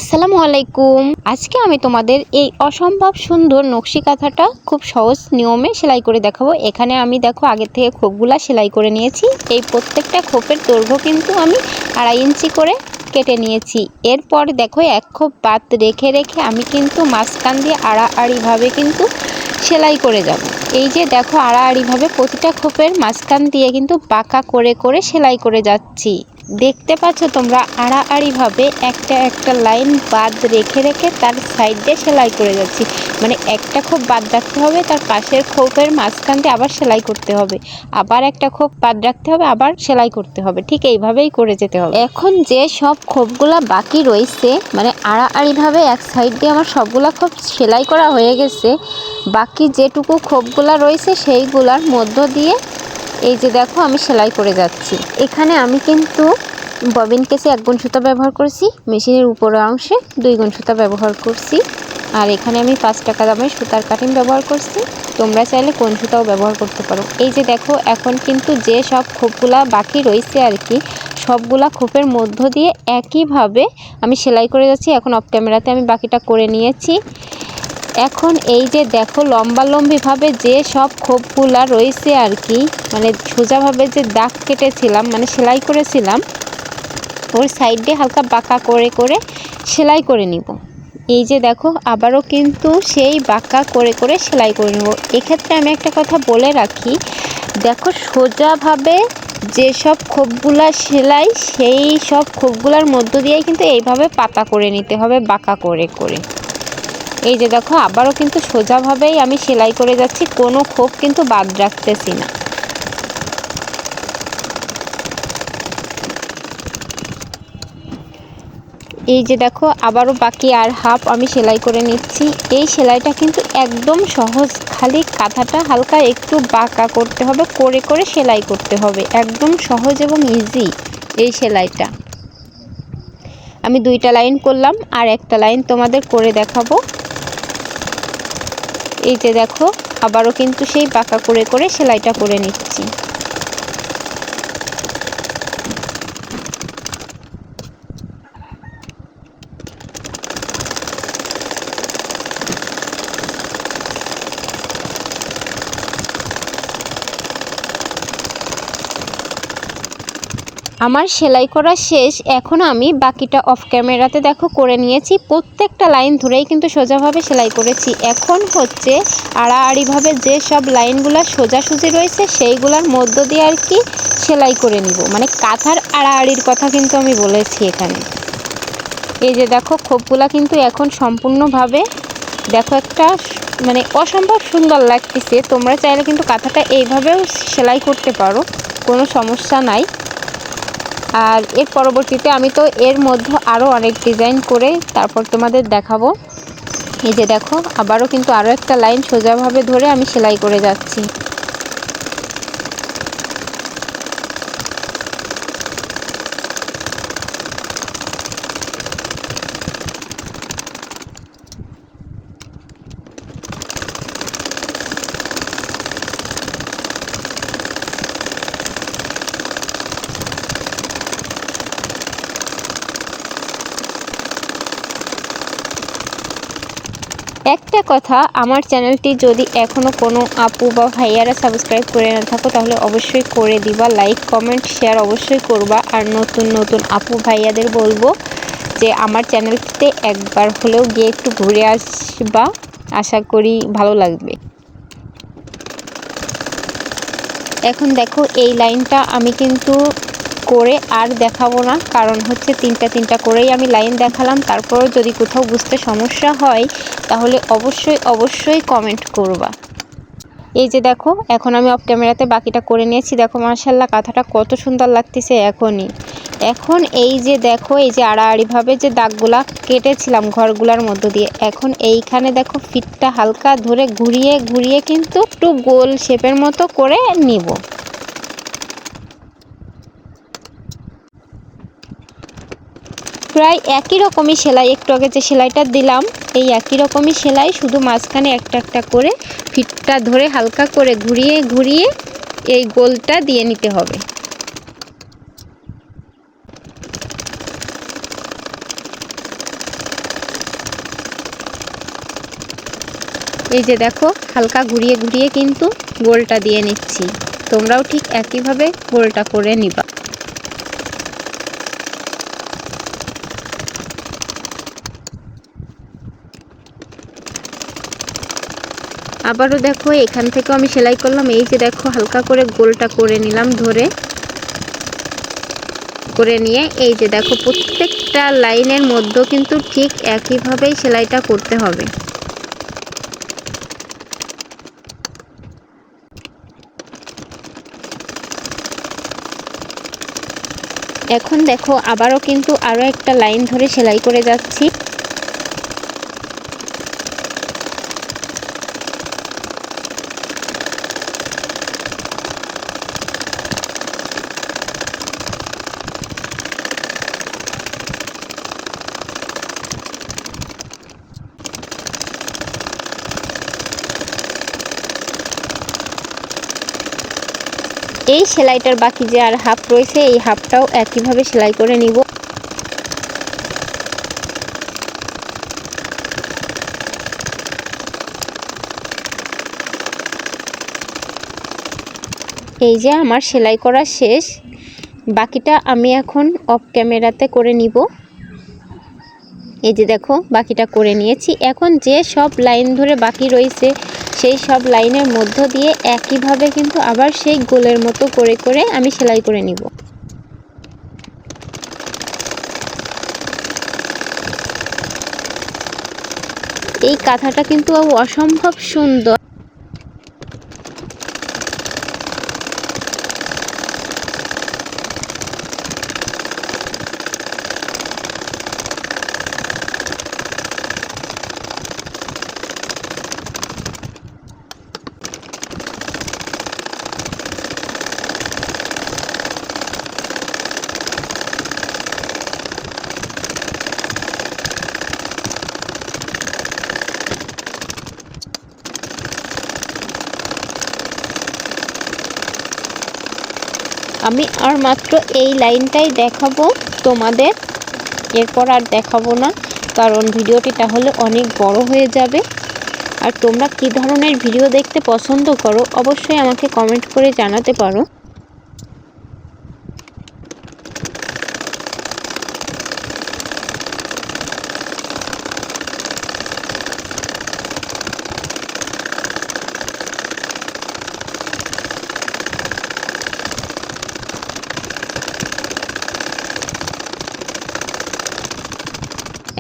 আসসালামু আলাইকুম। আজকে আমি তোমাদের এই অসম্ভব সুন্দর নকশি কাঁথাটা খুব সহজ নিয়মে সেলাই করে দেখাবো। এখানে আমি দেখো আগে থেকে খোপগুলা সেলাই করে নিয়েছি। এই প্রত্যেকটা খোপের দৈর্ঘ্য কিন্তু আমি 2.5 ইঞ্চি করে কেটে নিয়েছি। এরপর দেখো এক খোপ বাদ রেখে আমি কিন্তু মাঝখান দিয়ে আড়াআড়িভাবে কিন্তু সেলাই করে যাব। এই যে দেখো আড়াআড়িভাবে প্রতিটা খোপের মাঝখান দিয়ে কিন্তু বাঁকা করে করে সেলাই করে যাচ্ছি। দেখতে পাচ্ছ তোমরা আড়াআড়িভাবে একটা একটা লাইন বাদ রেখে তার সাইডে সেলাই করে যাচ্ছি। মানে একটা খোপ বাদ রাখতে হবে, তার পাশের খোপের মাঝখান দিয়ে আবার সেলাই করতে হবে, আবার একটা খোপ বাদ রাখতে হবে, আবার সেলাই করতে হবে। ঠিক এইভাবেই করে যেতে হবে। এখন যে সব খোপগুলা বাকি রয়েছে, মানে আড়াআড়িভাবে এক সাইড দিয়ে আমার সবগুলা খোপ সেলাই করা হয়ে গেছে। বাকি যেটুকু খোপগুলা রয়েছে সেইগুলার মধ্য দিয়ে এই যে দেখো আমি সেলাই করে যাচ্ছি। এখানে আমি কিন্তু ববিন কেসে 1 গুণ সুতা ব্যবহার করেছি, মেশিনের উপরের অংশে 2 গুণ সুতা ব্যবহার করছি, আর এখানে আমি 5 টাকা দামের সুতার কাটিং ব্যবহার করছি। তোমরা চাইলে কোন সুতাও ব্যবহার করতে পারো। এই যে দেখো এখন কিন্তু যে সব খোপগুলা বাকি রয়েছে আর কি, সবগুলা খোপের মধ্য দিয়ে একইভাবে আমি সেলাই করে যাচ্ছি। এখন অফ ক্যামেরাতে আমি বাকিটা করে নিয়েছি। এখন এই যে দেখো লম্বালম্বিভাবে যে সব খোপগুলা রয়েছে আর কি, মানে সোজাভাবে যে দাগ কেটেছিলাম মানে সেলাই করেছিলাম, ওর সাইডে হালকা বাঁকা করে করে সেলাই করে নিব। এই যে দেখো আবারও কিন্তু সেই বাঁকা করে করে সেলাই করে নেব। এক্ষেত্রে আমি একটা কথা বলে রাখি, দেখো সোজাভাবে যেসব খোপগুলা সেলাই, সেই সব খোপগুলার মধ্য দিয়েই কিন্তু এইভাবে পাতা করে নিতে হবে বাঁকা করে করে। এই যে দেখো আবারও কিন্তু সোজাভাবেই আমি সেলাই করে যাচ্ছি, কোনো খোপ কিন্তু বাদ রাখতেছি না। এই যে দেখো আবারও বাকি আর হাফ আমি সেলাই করে নিচ্ছি। এই সেলাইটা কিন্তু একদম সহজ, খালি কাঁথাটা হালকা একটু বাঁকা করতে হবে, করে করে সেলাই করতে হবে। একদম সহজ এবং ইজি এই সেলাইটা। আমি 2টা লাইন করলাম, আর একটা লাইন তোমাদের করে দেখাবো। এই যে দেখো আবারও কিন্তু সেই বাঁকা করে করে সেলাইটা করে নিচ্ছি। আমার সেলাই করা শেষ। এখন আমি বাকিটা অফ ক্যামেরাতে দেখো করে নিয়েছি। প্রত্যেকটা লাইন ধরেই কিন্তু সোজাভাবে সেলাই করেছি। এখন হচ্ছে আড়াআড়িভাবে যে সব লাইনগুলো সোজাসুজি রয়েছে সেইগুলোর মধ্য দিয়ে আর কি সেলাই করে নিব। মানে কাঁথার আড়াআড়ির কথা কিন্তু আমি বলেছি এখানে। এই যে দেখো খোপগুলা কিন্তু এখন সম্পূর্ণভাবে দেখো একটা মানে অসম্ভব সুন্দর লাগতেছে। তোমরা চাইলে কিন্তু কাঁথাটা এইভাবেও সেলাই করতে পারো, কোনো সমস্যা নাই। আর এর পরবর্তীতে আমি তো এর মধ্যে আরও অনেক ডিজাইন করে তারপর তোমাদের দেখাবো। এই যে দেখো আবারও কিন্তু আরও একটা লাইন সোজাভাবে ধরে আমি সেলাই করে যাচ্ছি। একটা কথা, আমার চ্যানেলটি যদি এখনও কোনো আপু বা ভাইয়ারা সাবস্ক্রাইব করে না থাকো তাহলে অবশ্যই করে দিবা। লাইক কমেন্ট শেয়ার অবশ্যই করবা। আর নতুন নতুন আপু ভাইয়াদের বলবো যে আমার চ্যানেলটিতে একবার হলেও গিয়ে একটু ঘুরে আসবা, আশা করি ভালো লাগবে। এখন দেখো এই লাইনটা আমি কিন্তু করে আর দেখাবো না, কারণ হচ্ছে 3টা করেই আমি লাইন দেখালাম। তারপরেও যদি কোথাও বুঝতে সমস্যা হয় তাহলে অবশ্যই কমেন্ট করবা। এই যে দেখো এখন আমি অফ ক্যামেরাতে বাকিটা করে নিয়েছি। দেখো মাশাআল্লাহ কাঁথাটা কত সুন্দর লাগতেছে এখনই। এখন এই যে দেখো এই যে আড়াআড়িভাবে যে দাগগুলা কেটেছিলাম ঘরগুলার মধ্য দিয়ে, এখন এইখানে দেখো ফিটটা হালকা ধরে ঘুরিয়ে ঘুরিয়ে কিন্তু একটু গোল শেপের মতো করে নিব। প্রায় একই রকমই সেলাই, একটু আগে যে সেলাইটা দিলাম এই একই রকমই সেলাই, শুধু মাঝখানে একটা একটা করে ফিটটা ধরে হালকা করে ঘুরিয়ে ঘুরিয়ে এই গোলটা দিয়ে নিতে হবে। এই যে দেখো হালকা ঘুরিয়ে ঘুরিয়ে কিন্তু গোলটা দিয়ে নিচ্ছি। তোমরাও ঠিক একইভাবে গোলটা করে নিবা। আবারও দেখো এখান থেকেও আমি সেলাই করলাম। এই যে দেখো হালকা করে গোলটা করে নিলাম, ধরে করে নিয়ে এই যে দেখো প্রত্যেকটা লাইনের মধ্যে কিন্তু ঠিক একইভাবেই সেলাইটা করতে হবে। এখন দেখো আবারও কিন্তু আরো একটা লাইন ধরে সেলাই করে যাচ্ছি। এই সেলাইটার বাকি যে আর হাফ রয়েছে, এই হাফটাও একইভাবে সেলাই করে নিব। এই যে আমার সেলাই করা শেষ, বাকিটা আমি এখন অফ ক্যামেরাতে করে নিব। এই যে দেখো বাকিটা করে নিয়েছি। এখন যে সব লাইন ধরে বাকি রয়েছে সেই সব লাইনের মধ্য দিয়ে একইভাবে কিন্তু আবার সেই গোলের মতো করে করে আমি সেলাই করে নিব। এই কাঁথাটা কিন্তু অসম্ভব সুন্দর। আমি আর মাত্র এই লাইনটাই দেখাবো তোমাদের, এরপর আর দেখাবো না, কারণ ভিডিওটি তাহলে অনেক বড় হয়ে যাবে। আর তোমরা কী ধরনের ভিডিও দেখতে পছন্দ করো অবশ্যই আমাকে কমেন্ট করে জানাতে পারো।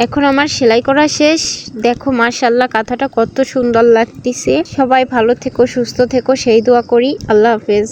এখন আমার সেলাই করা শেষ। দেখো মাশাআল্লাহ কাঁথাটা কত সুন্দর লাগতেছে। সবাই ভালো থেকো, সুস্থ থেকো, সেই দোয়া করি। আল্লাহ হাফেজ।